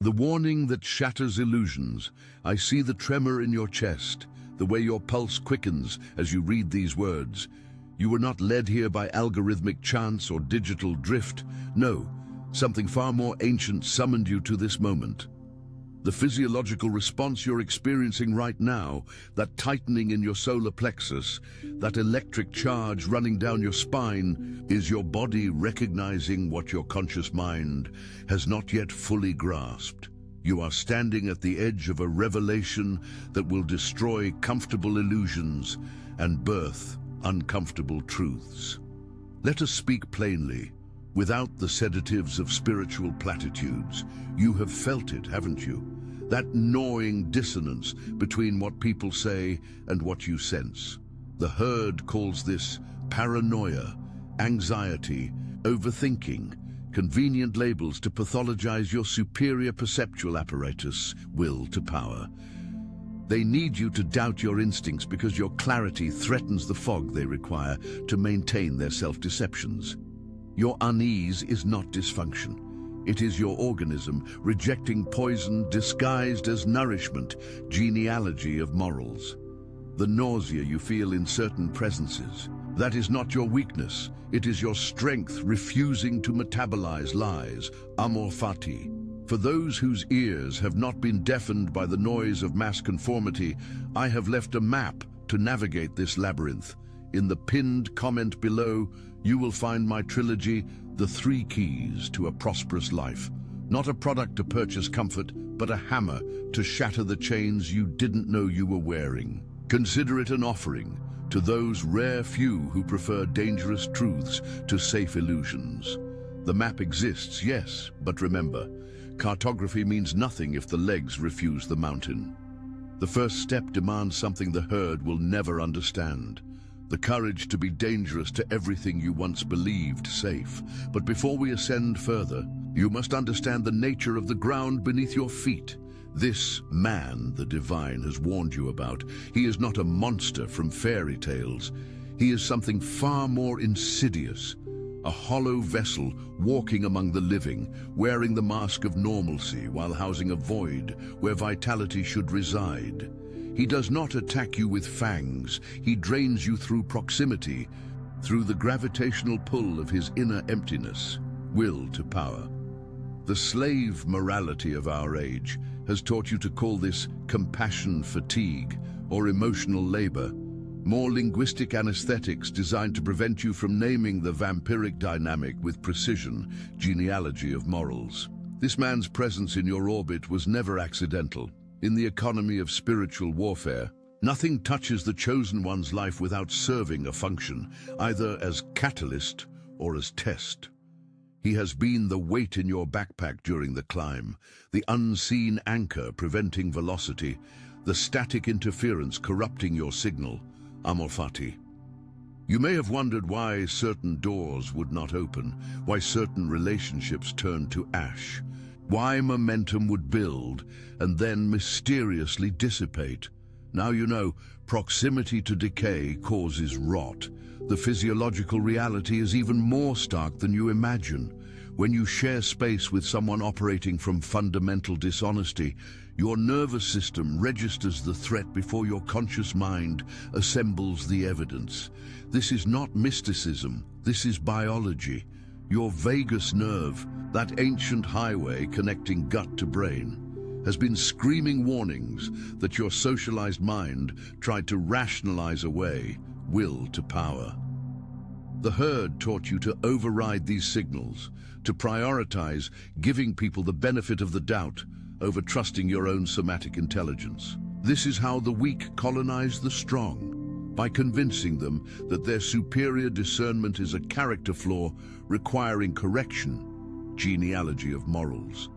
The warning that shatters illusions. I see the tremor in your chest, the way your pulse quickens as you read these words. You were not led here by algorithmic chance or digital drift. No, something far more ancient summoned you to this moment. The physiological response you're experiencing right now, that tightening in your solar plexus, that electric charge running down your spine, is your body recognizing what your conscious mind has not yet fully grasped. You are standing at the edge of a revelation that will destroy comfortable illusions and birth uncomfortable truths. Let us speak plainly, without the sedatives of spiritual platitudes. You have felt it, haven't you? That gnawing dissonance between what people say and what you sense. The herd calls this paranoia, anxiety, overthinking, convenient labels to pathologize your superior perceptual apparatus, will to power. They need you to doubt your instincts because your clarity threatens the fog they require to maintain their self-deceptions. Your unease is not dysfunction. It is your organism rejecting poison disguised as nourishment, genealogy of morals. The nausea you feel in certain presences, that is not your weakness. It is your strength refusing to metabolize lies, amor fati. For those whose ears have not been deafened by the noise of mass conformity, I have left a map to navigate this labyrinth. In the pinned comment below, you will find my trilogy, The 3 Keys to a Prosperous Life. Not a product to purchase comfort, but a hammer to shatter the chains you didn't know you were wearing. Consider it an offering to those rare few who prefer dangerous truths to safe illusions. The map exists, yes, but remember, cartography means nothing if the legs refuse the mountain. The first step demands something the herd will never understand. The courage to be dangerous to everything you once believed safe. But before we ascend further, you must understand the nature of the ground beneath your feet. This man the divine has warned you about, he is not a monster from fairy tales. He is something far more insidious. A hollow vessel walking among the living, wearing the mask of normalcy while housing a void where vitality should reside. He does not attack you with fangs. He drains you through proximity, through the gravitational pull of his inner emptiness, will to power. The slave morality of our age has taught you to call this compassion fatigue or emotional labor. More linguistic anesthetics designed to prevent you from naming the vampiric dynamic with precision, genealogy of morals. This man's presence in your orbit was never accidental. In the economy of spiritual warfare, nothing touches the chosen one's life without serving a function, either as catalyst or as test. He has been the weight in your backpack during the climb, the unseen anchor preventing velocity, the static interference corrupting your signal, amor fati. You may have wondered why certain doors would not open, why certain relationships turned to ash, why momentum would build and then mysteriously dissipate. Now you know, proximity to decay causes rot. The physiological reality is even more stark than you imagine. When you share space with someone operating from fundamental dishonesty, your nervous system registers the threat before your conscious mind assembles the evidence. This is not mysticism, this is biology. Your vagus nerve, that ancient highway connecting gut to brain, has been screaming warnings that your socialized mind tried to rationalize away, will to power. The herd taught you to override these signals, to prioritize giving people the benefit of the doubt over trusting your own somatic intelligence. This is how the weak colonize the strong, by convincing them that their superior discernment is a character flaw requiring correction, genealogy of morals.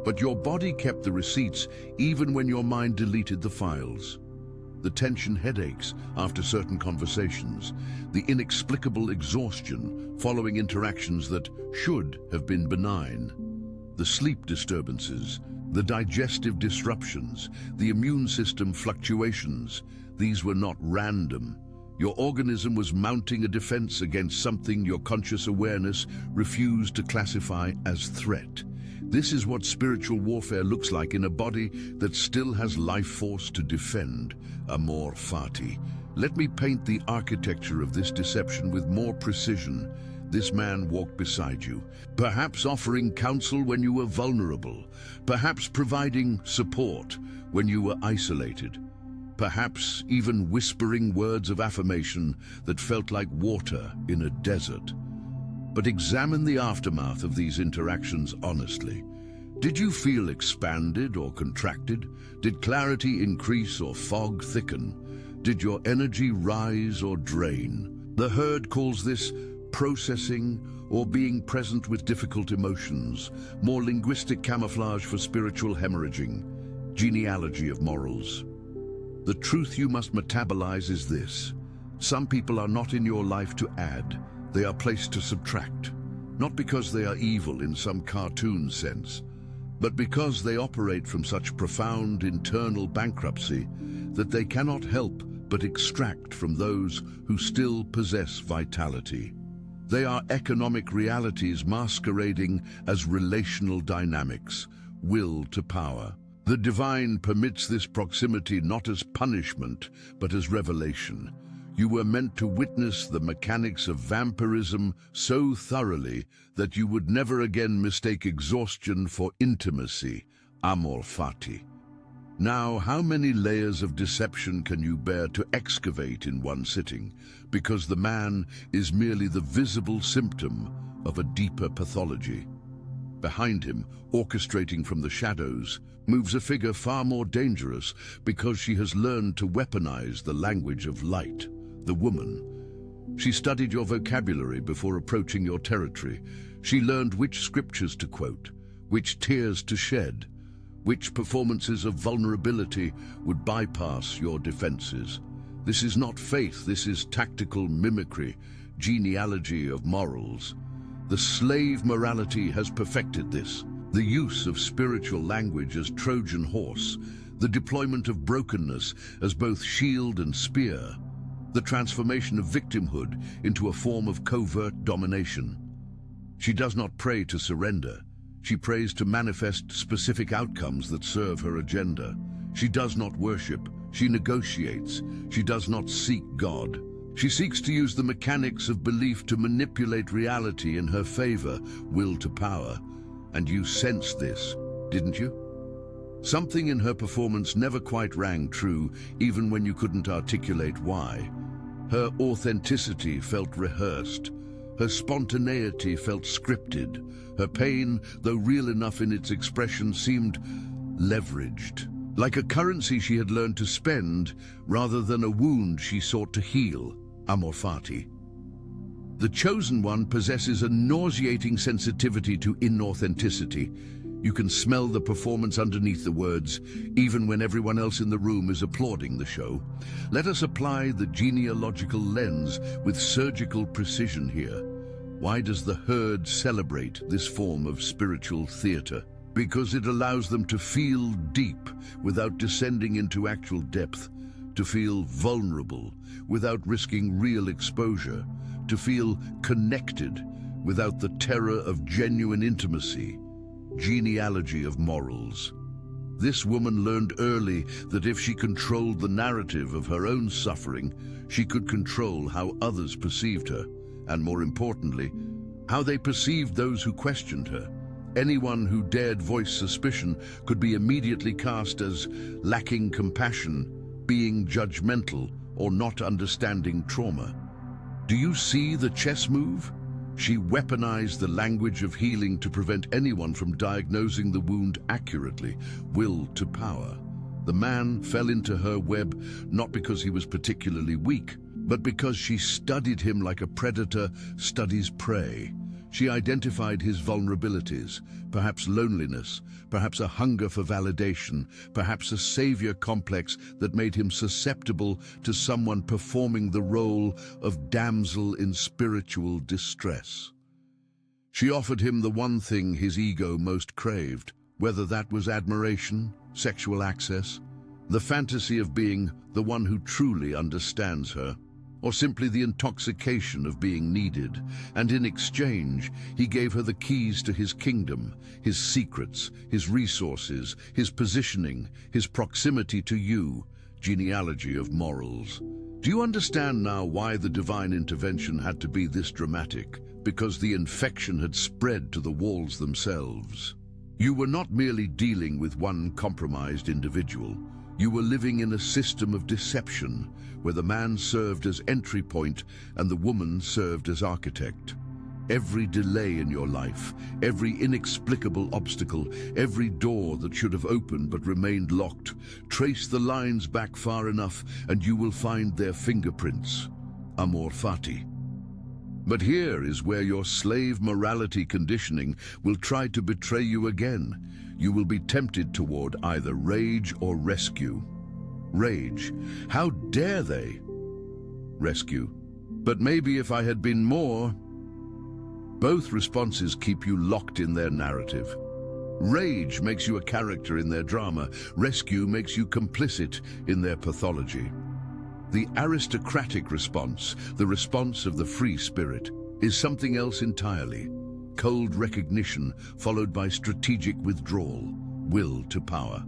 But your body kept the receipts even when your mind deleted the files. The tension headaches after certain conversations, the inexplicable exhaustion following interactions that should have been benign, the sleep disturbances, the digestive disruptions, the immune system fluctuations. These were not random. Your organism was mounting a defense against something your conscious awareness refused to classify as threat. This is what spiritual warfare looks like in a body that still has life force to defend. Amor fati. Let me paint the architecture of this deception with more precision. This man walked beside you, perhaps offering counsel when you were vulnerable, perhaps providing support when you were isolated, perhaps even whispering words of affirmation that felt like water in a desert. But examine the aftermath of these interactions honestly. Did you feel expanded or contracted? Did clarity increase or fog thicken? Did your energy rise or drain? The herd calls this processing or being present with difficult emotions, more linguistic camouflage for spiritual hemorrhaging, genealogy of morals. The truth you must metabolize is this: some people are not in your life to add, they are placed to subtract, not because they are evil in some cartoon sense, but because they operate from such profound internal bankruptcy that they cannot help but extract from those who still possess vitality. They are economic realities masquerading as relational dynamics, will to power. The divine permits this proximity not as punishment, but as revelation. You were meant to witness the mechanics of vampirism so thoroughly that you would never again mistake exhaustion for intimacy, amor fati. Now, how many layers of deception can you bear to excavate in one sitting? Because the man is merely the visible symptom of a deeper pathology. Behind him, orchestrating from the shadows, moves a figure far more dangerous because she has learned to weaponize the language of light. The woman. She studied your vocabulary before approaching your territory. She learned which scriptures to quote, which tears to shed, which performances of vulnerability would bypass your defenses. This is not faith, this is tactical mimicry, genealogy of morals. The slave morality has perfected this. The use of spiritual language as Trojan horse, the deployment of brokenness as both shield and spear, the transformation of victimhood into a form of covert domination. She does not pray to surrender. She prays to manifest specific outcomes that serve her agenda. She does not worship. She negotiates. She does not seek God. She seeks to use the mechanics of belief to manipulate reality in her favor, will to power. And you sensed this, didn't you? Something in her performance never quite rang true, even when you couldn't articulate why. Her authenticity felt rehearsed. Her spontaneity felt scripted. Her pain, though real enough in its expression, seemed leveraged. Like a currency she had learned to spend, rather than a wound she sought to heal. Amor fati. The chosen one possesses a nauseating sensitivity to inauthenticity. You can smell the performance underneath the words, even when everyone else in the room is applauding the show. Let us apply the genealogical lens with surgical precision here. Why does the herd celebrate this form of spiritual theater? Because it allows them to feel deep without descending into actual depth, to feel vulnerable without risking real exposure, to feel connected without the terror of genuine intimacy. Genealogy of morals. This woman learned early that if she controlled the narrative of her own suffering, she could control how others perceived her, and more importantly, how they perceived those who questioned her. Anyone who dared voice suspicion could be immediately cast as lacking compassion, being judgmental, or not understanding trauma. Do you see the chess move? She weaponized the language of healing to prevent anyone from diagnosing the wound accurately, will to power. The man fell into her web not because he was particularly weak, but because she studied him like a predator studies prey. She identified his vulnerabilities, perhaps loneliness, perhaps a hunger for validation, perhaps a savior complex that made him susceptible to someone performing the role of damsel in spiritual distress. She offered him the one thing his ego most craved, whether that was admiration, sexual access, the fantasy of being the one who truly understands her, or simply the intoxication of being needed, and in exchange, he gave her the keys to his kingdom, his secrets, his resources, his positioning, his proximity to you, genealogy of morals. Do you understand now why the divine intervention had to be this dramatic? Because the infection had spread to the walls themselves. You were not merely dealing with one compromised individual. You were living in a system of deception, where the man served as entry point and the woman served as architect. Every delay in your life, every inexplicable obstacle, every door that should have opened but remained locked, trace the lines back far enough and you will find their fingerprints. Amor fati. But here is where your slave morality conditioning will try to betray you again. You will be tempted toward either rage or rescue. Rage. How dare they? Rescue. But maybe if I had been more... Both responses keep you locked in their narrative. Rage makes you a character in their drama. Rescue makes you complicit in their pathology. The aristocratic response, the response of the free spirit, is something else entirely. Cold recognition followed by strategic withdrawal, will to power.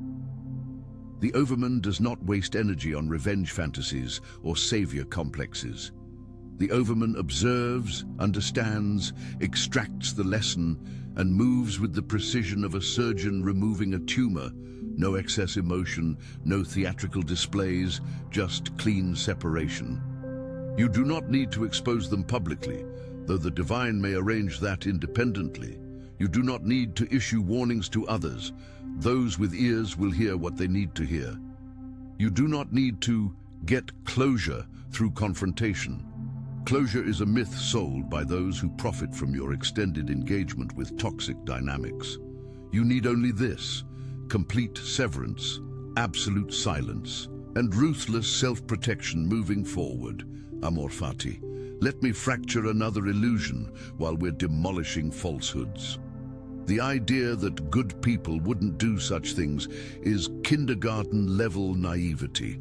The overman does not waste energy on revenge fantasies or savior complexes. The overman observes, understands, extracts the lesson, and moves with the precision of a surgeon removing a tumor. No excess emotion, no theatrical displays, just clean separation. You do not need to expose them publicly, though the divine may arrange that independently. You do not need to issue warnings to others. Those with ears will hear what they need to hear. You do not need to get closure through confrontation. Closure is a myth sold by those who profit from your extended engagement with toxic dynamics. You need only this: complete severance, absolute silence, and ruthless self-protection moving forward. Amor fati. Let me fracture another illusion while we're demolishing falsehoods. The idea that good people wouldn't do such things is kindergarten-level naivety.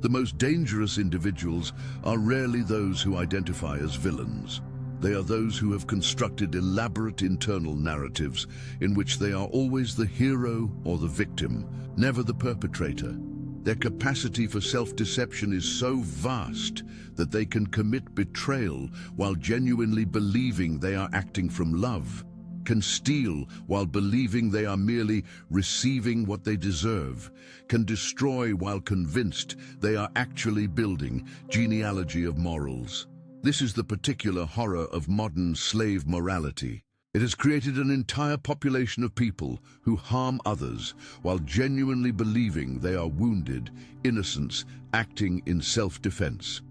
The most dangerous individuals are rarely those who identify as villains. They are those who have constructed elaborate internal narratives in which they are always the hero or the victim, never the perpetrator. Their capacity for self-deception is so vast that they can commit betrayal while genuinely believing they are acting from love, can steal while believing they are merely receiving what they deserve, can destroy while convinced they are actually building genealogy of morals. This is the particular horror of modern slave morality. It has created an entire population of people who harm others while genuinely believing they are wounded innocents acting in self-defense.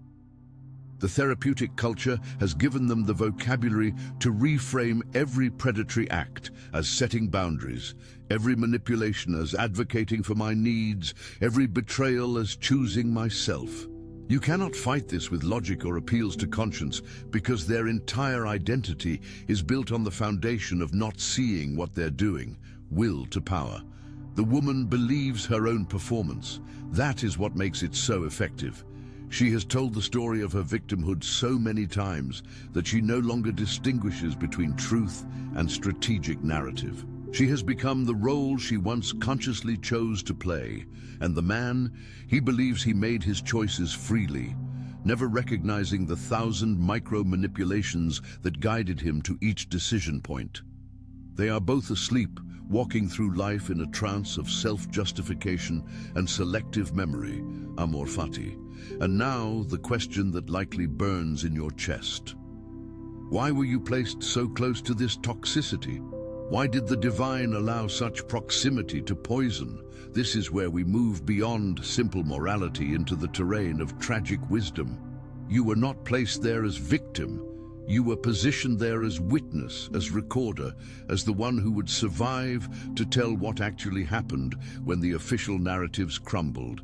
The therapeutic culture has given them the vocabulary to reframe every predatory act as setting boundaries, every manipulation as advocating for my needs, every betrayal as choosing myself. You cannot fight this with logic or appeals to conscience because their entire identity is built on the foundation of not seeing what they're doing, will to power. The woman believes her own performance. That is what makes it so effective. She has told the story of her victimhood so many times that she no longer distinguishes between truth and strategic narrative. She has become the role she once consciously chose to play, and the man, he believes he made his choices freely, never recognizing the 1,000 micro-manipulations that guided him to each decision point. They are both asleep, walking through life in a trance of self-justification and selective memory, amor fati. And now the question that likely burns in your chest. Why were you placed so close to this toxicity? Why did the divine allow such proximity to poison? This is where we move beyond simple morality into the terrain of tragic wisdom. You were not placed there as victim. You were positioned there as witness, as recorder, as the one who would survive to tell what actually happened when the official narratives crumbled.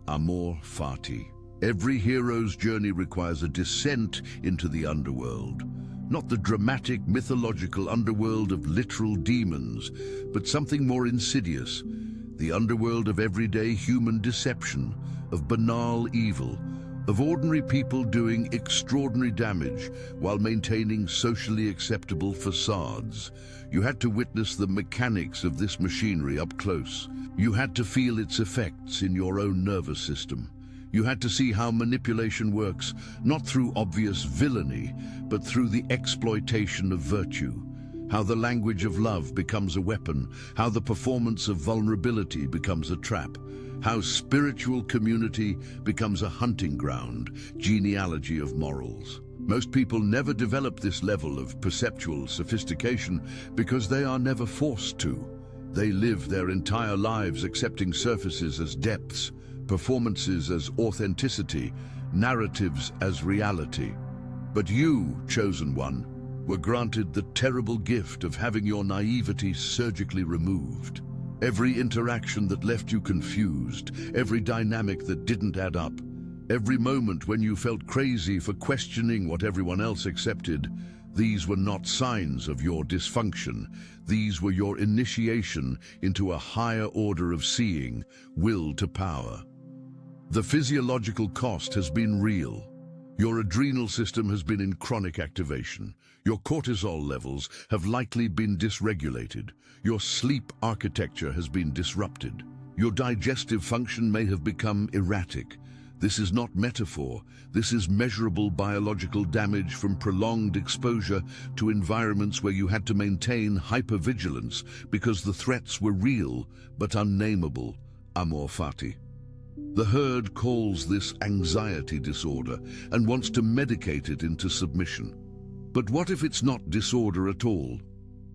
Amor fati. Every hero's journey requires a descent into the underworld. Not the dramatic, mythological underworld of literal demons, but something more insidious. The underworld of everyday human deception, of banal evil, of ordinary people doing extraordinary damage while maintaining socially acceptable facades. You had to witness the mechanics of this machinery up close. You had to feel its effects in your own nervous system. You had to see how manipulation works, not through obvious villainy, but through the exploitation of virtue. How the language of love becomes a weapon, how the performance of vulnerability becomes a trap, how spiritual community becomes a hunting ground, genealogy of morals. Most people never develop this level of perceptual sophistication because they are never forced to. They live their entire lives accepting surfaces as depths, performances as authenticity, narratives as reality. But you, chosen one, were granted the terrible gift of having your naivety surgically removed. Every interaction that left you confused, every dynamic that didn't add up, every moment when you felt crazy for questioning what everyone else accepted, these were not signs of your dysfunction. These were your initiation into a higher order of seeing, will to power. The physiological cost has been real. Your adrenal system has been in chronic activation. Your cortisol levels have likely been dysregulated. Your sleep architecture has been disrupted. Your digestive function may have become erratic. This is not metaphor. This is measurable biological damage from prolonged exposure to environments where you had to maintain hypervigilance because the threats were real but unnameable, amor fati. The herd calls this anxiety disorder and wants to medicate it into submission. But what if it's not disorder at all?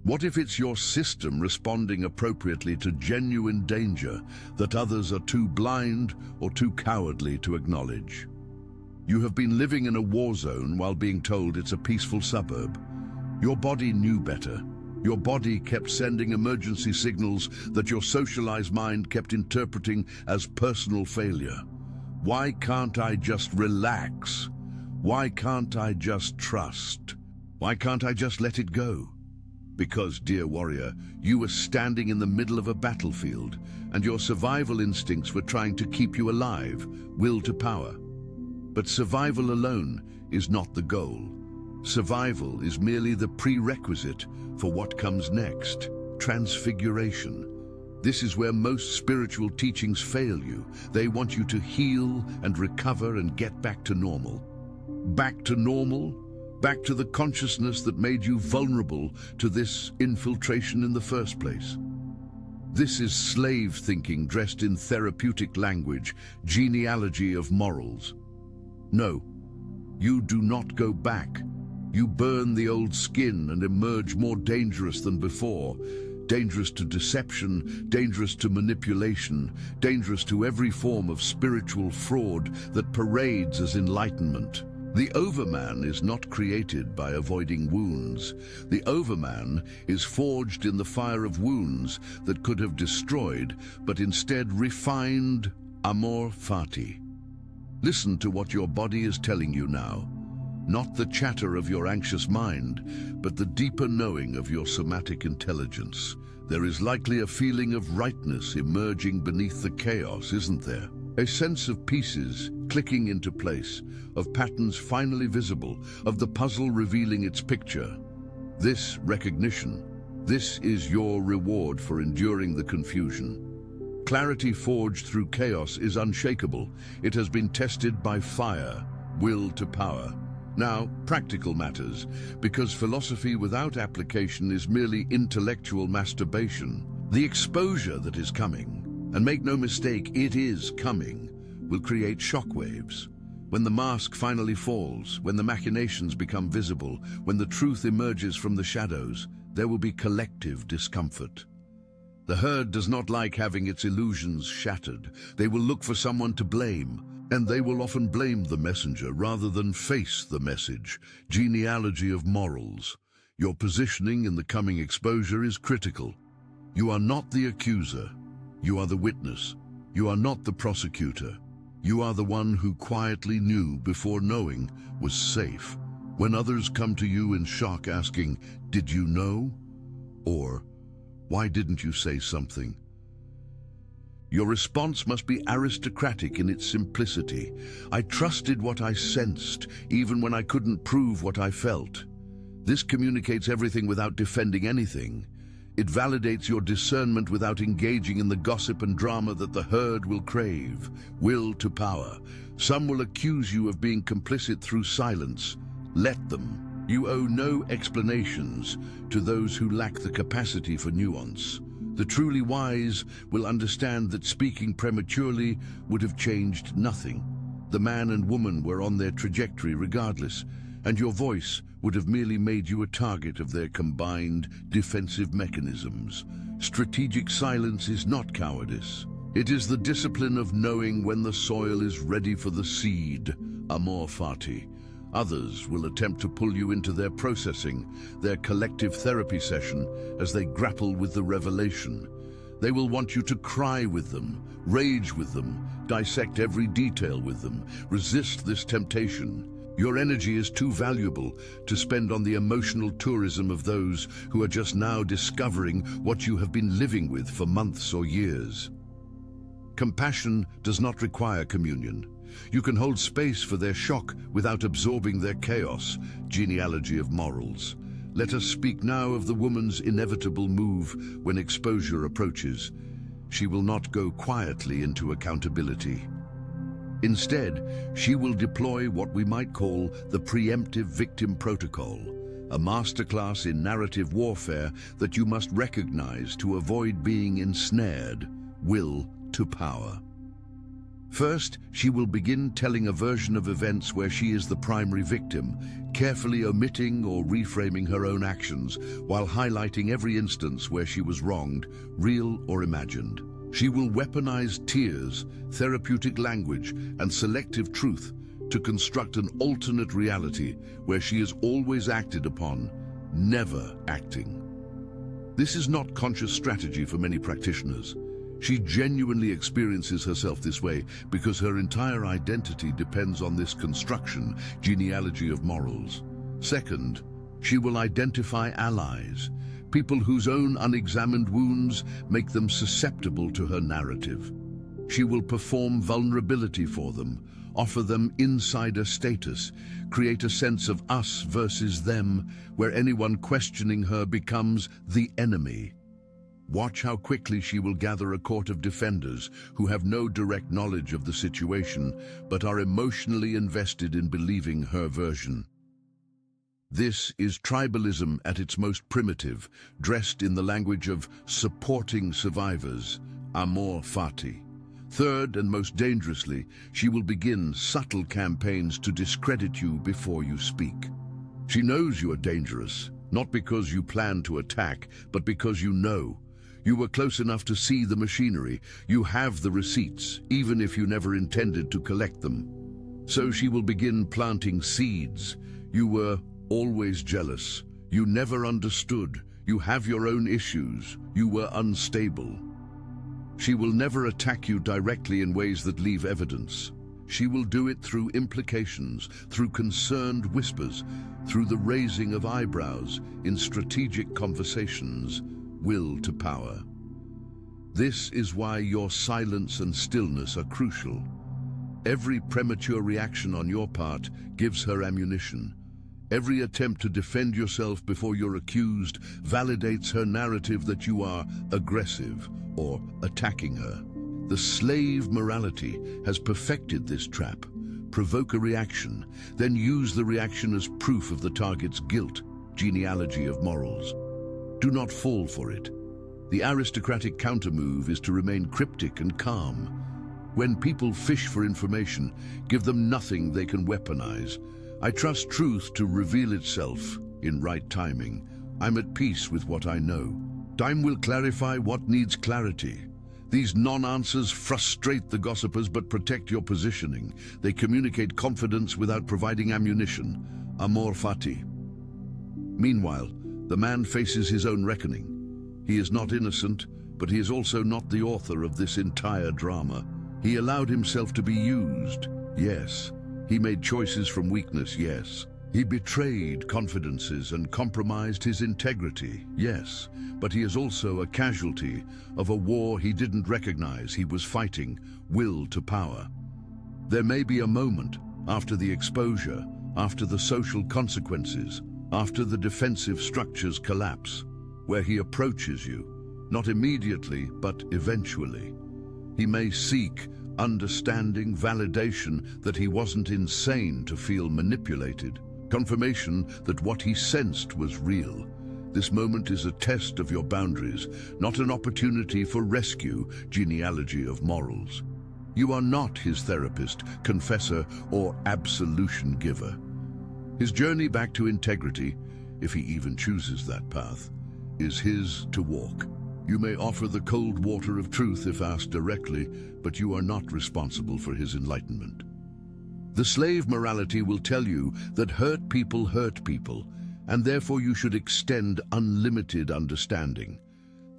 What if it's your system responding appropriately to genuine danger that others are too blind or too cowardly to acknowledge? You have been living in a war zone while being told it's a peaceful suburb. Your body knew better. Your body kept sending emergency signals that your socialized mind kept interpreting as personal failure. Why can't I just relax? Why can't I just trust? Why can't I just let it go? Because, dear warrior, you were standing in the middle of a battlefield, and your survival instincts were trying to keep you alive, will to power. But survival alone is not the goal. Survival is merely the prerequisite for what comes next, transfiguration. This is where most spiritual teachings fail you. They want you to heal and recover and get back to normal. Back to normal? Back to the consciousness that made you vulnerable to this infiltration in the first place. This is slave thinking dressed in therapeutic language, genealogy of morals. No, you do not go back. You burn the old skin and emerge more dangerous than before. Dangerous to deception, dangerous to manipulation, dangerous to every form of spiritual fraud that parades as enlightenment. The overman is not created by avoiding wounds. The overman is forged in the fire of wounds that could have destroyed, but instead refined, amor fati. Listen to what your body is telling you now. Not the chatter of your anxious mind, but the deeper knowing of your somatic intelligence. There is likely a feeling of rightness emerging beneath the chaos, isn't there? A sense of pieces clicking into place, of patterns finally visible, of the puzzle revealing its picture. This recognition, this is your reward for enduring the confusion. Clarity forged through chaos is unshakable. It has been tested by fire, will to power. Now, practical matters, because philosophy without application is merely intellectual masturbation. The exposure that is coming, and make no mistake, it is coming, will create shockwaves. When the mask finally falls, when the machinations become visible, when the truth emerges from the shadows, there will be collective discomfort. The herd does not like having its illusions shattered. They will look for someone to blame, and they will often blame the messenger rather than face the message. Genealogy of morals. Your positioning in the coming exposure is critical. You are not the accuser. You are the witness. You are not the prosecutor. You are the one who quietly knew before knowing was safe. When others come to you in shock asking, "Did you know?" or "Why didn't you say something?" Your response must be aristocratic in its simplicity. I trusted what I sensed, even when I couldn't prove what I felt. This communicates everything without defending anything. It validates your discernment without engaging in the gossip and drama that the herd will crave. Will to power. Some will accuse you of being complicit through silence. Let them. You owe no explanations to those who lack the capacity for nuance. The truly wise will understand that speaking prematurely would have changed nothing. The man and woman were on their trajectory regardless, and your voice would have merely made you a target of their combined defensive mechanisms. Strategic silence is not cowardice. It is the discipline of knowing when the soil is ready for the seed, amor fati. Others will attempt to pull you into their processing, their collective therapy session, as they grapple with the revelation. They will want you to cry with them, rage with them, dissect every detail with them. Resist this temptation. Your energy is too valuable to spend on the emotional tourism of those who are just now discovering what you have been living with for months or years. Compassion does not require communion. You can hold space for their shock without absorbing their chaos. Genealogy of morals. Let us speak now of the woman's inevitable move when exposure approaches. She will not go quietly into accountability. Instead, she will deploy what we might call the preemptive victim protocol, a masterclass in narrative warfare that you must recognize to avoid being ensnared. Will to power. First, she will begin telling a version of events where she is the primary victim, carefully omitting or reframing her own actions, while highlighting every instance where she was wronged, real or imagined. She will weaponize tears, therapeutic language, and selective truth to construct an alternate reality where she is always acted upon, never acting. This is not conscious strategy for many practitioners. She genuinely experiences herself this way because her entire identity depends on this construction, genealogy of morals. Second, she will identify allies, people whose own unexamined wounds make them susceptible to her narrative. She will perform vulnerability for them, offer them insider status, create a sense of us versus them, where anyone questioning her becomes the enemy. Watch how quickly she will gather a court of defenders who have no direct knowledge of the situation, but are emotionally invested in believing her version. This is tribalism at its most primitive, dressed in the language of supporting survivors, amor fati. Third, and most dangerously, she will begin subtle campaigns to discredit you before you speak. She knows you are dangerous, not because you plan to attack, but because you know. You were close enough to see the machinery. You have the receipts, even if you never intended to collect them. So she will begin planting seeds. You were always jealous. You never understood. You have your own issues. You were unstable. She will never attack you directly in ways that leave evidence. She will do it through implications, through concerned whispers, through the raising of eyebrows in strategic conversations. Will to power. This is why your silence and stillness are crucial. Every premature reaction on your part gives her ammunition. Every attempt to defend yourself before you're accused validates her narrative that you are aggressive or attacking her. The slave morality has perfected this trap. Provoke a reaction, then use the reaction as proof of the target's guilt. Genealogy of morals. Do not fall for it. The aristocratic countermove is to remain cryptic and calm. When people fish for information, give them nothing they can weaponize. I trust truth to reveal itself in right timing. I'm at peace with what I know. Time will clarify what needs clarity. These non-answers frustrate the gossipers but protect your positioning. They communicate confidence without providing ammunition. Amor fati. Meanwhile, the man faces his own reckoning. He is not innocent, but he is also not the author of this entire drama. He allowed himself to be used, yes. He made choices from weakness, yes. He betrayed confidences and compromised his integrity, yes, but he is also a casualty of a war he didn't recognize he was fighting, will to power. There may be a moment after the exposure, after the social consequences, after the defensive structures collapse, where he approaches you, not immediately, but eventually. He may seek understanding, validation that he wasn't insane to feel manipulated, confirmation that what he sensed was real. This moment is a test of your boundaries, not an opportunity for rescue, genealogy of morals. You are not his therapist, confessor, or absolution giver. His journey back to integrity, if he even chooses that path, is his to walk. You may offer the cold water of truth if asked directly, but you are not responsible for his enlightenment. The slave morality will tell you that hurt people, and therefore you should extend unlimited understanding.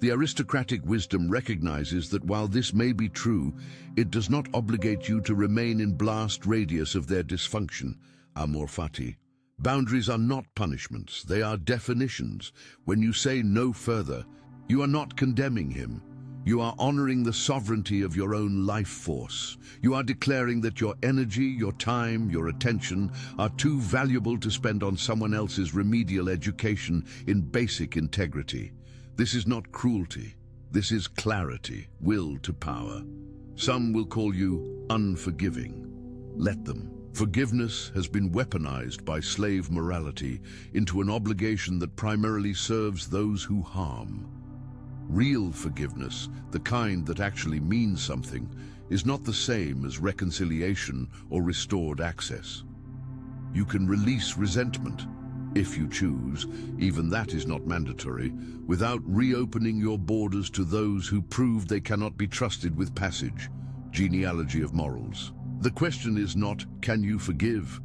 The aristocratic wisdom recognizes that while this may be true, it does not obligate you to remain in blast radius of their dysfunction, amor fati. Boundaries are not punishments, they are definitions. When you say no further, you are not condemning him. You are honoring the sovereignty of your own life force. You are declaring that your energy, your time, your attention are too valuable to spend on someone else's remedial education in basic integrity. This is not cruelty. This is clarity, will to power. Some will call you unforgiving. Let them. Forgiveness has been weaponized by slave morality into an obligation that primarily serves those who harm. Real forgiveness, the kind that actually means something, is not the same as reconciliation or restored access. You can release resentment, if you choose, even that is not mandatory, without reopening your borders to those who prove they cannot be trusted with passage, genealogy of morals. The question is not, can you forgive?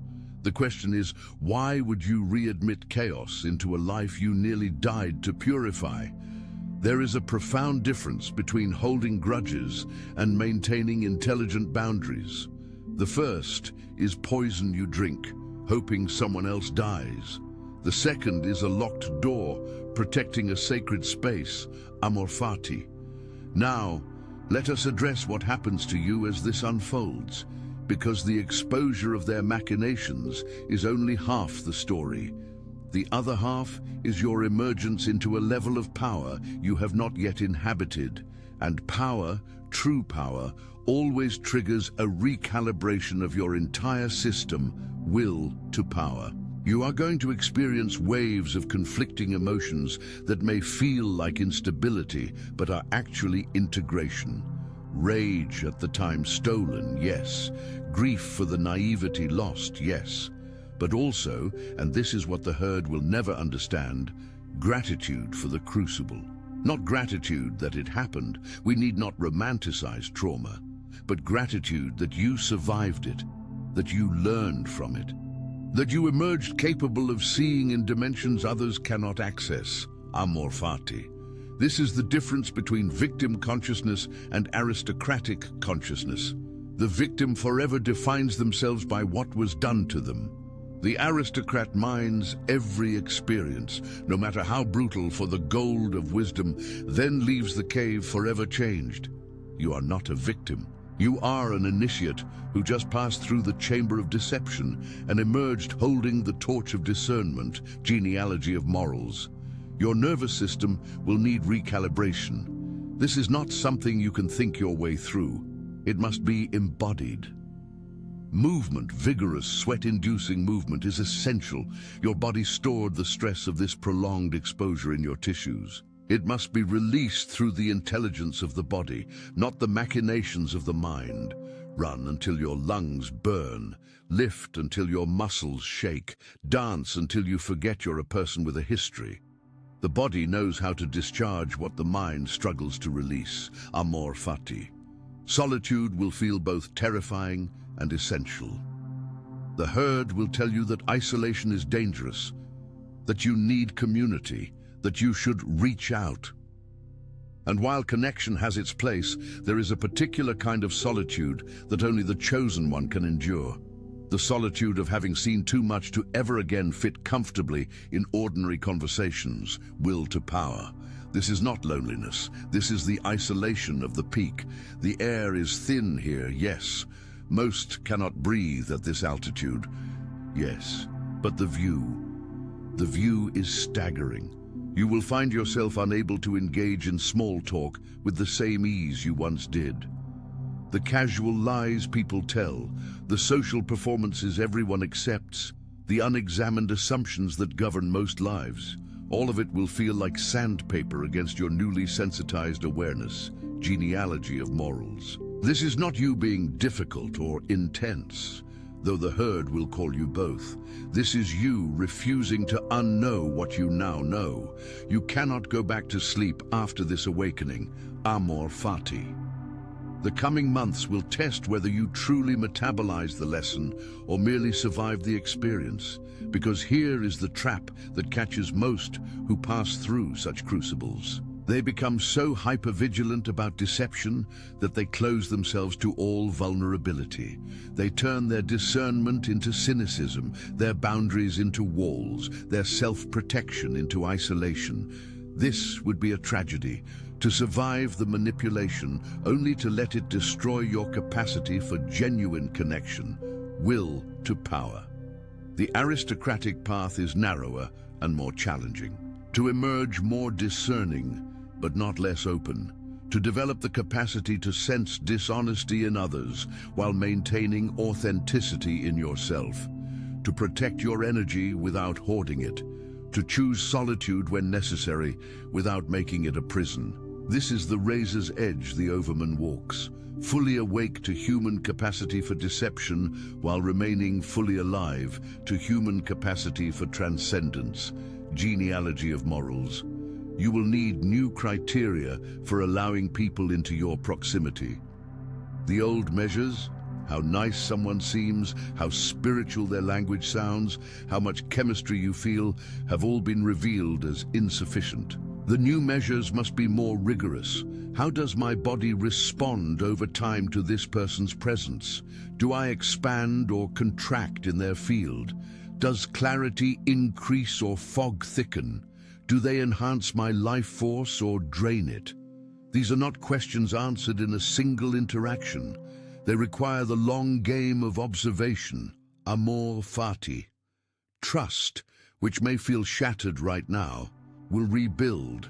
The question is, why would you readmit chaos into a life you nearly died to purify? There is a profound difference between holding grudges and maintaining intelligent boundaries. The first is poison you drink, hoping someone else dies. The second is a locked door, protecting a sacred space, amor fati. Now, let us address what happens to you as this unfolds, because the exposure of their machinations is only half the story. The other half is your emergence into a level of power you have not yet inhabited, and power, true power, always triggers a recalibration of your entire system, will to power. You are going to experience waves of conflicting emotions that may feel like instability, but are actually integration. Rage at the time stolen, yes. Grief for the naivety lost, yes. But also, and this is what the herd will never understand, gratitude for the crucible. Not gratitude that it happened, we need not romanticize trauma, but gratitude that you survived it, that you learned from it, that you emerged capable of seeing in dimensions others cannot access, amor fati. This is the difference between victim consciousness and aristocratic consciousness. The victim forever defines themselves by what was done to them. The aristocrat mines every experience, no matter how brutal, for the gold of wisdom, then leaves the cave forever changed. You are not a victim. You are an initiate who just passed through the chamber of deception and emerged holding the torch of discernment, genealogy of morals. Your nervous system will need recalibration. This is not something you can think your way through. It must be embodied. Movement, vigorous, sweat-inducing movement is essential. Your body stored the stress of this prolonged exposure in your tissues. It must be released through the intelligence of the body, not the machinations of the mind. Run until your lungs burn. Lift until your muscles shake. Dance until you forget you're a person with a history. The body knows how to discharge what the mind struggles to release, amor fati. Solitude will feel both terrifying and essential. The herd will tell you that isolation is dangerous, that you need community, that you should reach out. And while connection has its place, there is a particular kind of solitude that only the chosen one can endure. The solitude of having seen too much to ever again fit comfortably in ordinary conversations. Will to power. This is not loneliness. This is the isolation of the peak. The air is thin here, yes. Most cannot breathe at this altitude. Yes, but the view is staggering. You will find yourself unable to engage in small talk with the same ease you once did. The casual lies people tell, the social performances everyone accepts, the unexamined assumptions that govern most lives, all of it will feel like sandpaper against your newly sensitized awareness. Genealogy of morals. This is not you being difficult or intense, though the herd will call you both. This is you refusing to unknow what you now know. You cannot go back to sleep after this awakening. Amor fati. The coming months will test whether you truly metabolize the lesson or merely survive the experience, because here is the trap that catches most who pass through such crucibles. They become so hypervigilant about deception that they close themselves to all vulnerability. They turn their discernment into cynicism, their boundaries into walls, their self-protection into isolation. This would be a tragedy. To survive the manipulation, only to let it destroy your capacity for genuine connection. Will to power. The aristocratic path is narrower and more challenging. To emerge more discerning, but not less open. To develop the capacity to sense dishonesty in others while maintaining authenticity in yourself. To protect your energy without hoarding it. To choose solitude when necessary without making it a prison. This is the razor's edge the overman walks, fully awake to human capacity for deception while remaining fully alive to human capacity for transcendence. Genealogy of morals. You will need new criteria for allowing people into your proximity. The old measures, how nice someone seems, how spiritual their language sounds, how much chemistry you feel, have all been revealed as insufficient. The new measures must be more rigorous. How does my body respond over time to this person's presence? Do I expand or contract in their field? Does clarity increase or fog thicken? Do they enhance my life force or drain it? These are not questions answered in a single interaction. They require the long game of observation, amor fati. Trust, which may feel shattered right now, will rebuild,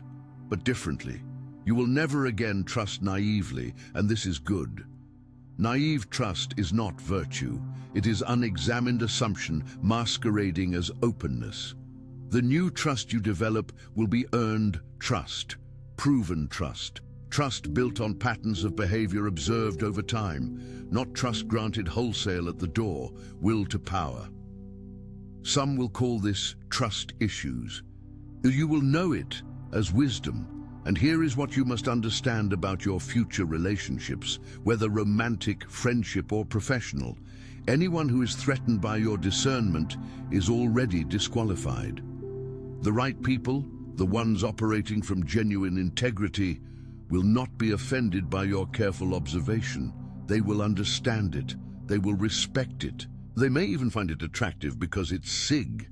but differently. You will never again trust naively, and this is good. Naive trust is not virtue. It is unexamined assumption masquerading as openness. The new trust you develop will be earned trust, proven trust. Trust built on patterns of behavior observed over time, not trust granted wholesale at the door. Will to power. Some will call this trust issues. You will know it as wisdom, and here is what you must understand about your future relationships, whether romantic, friendship, or professional. Anyone who is threatened by your discernment is already disqualified. The right people, the ones operating from genuine integrity, will not be offended by your careful observation. They will understand it. They will respect it. They may even find it attractive because it's SIG.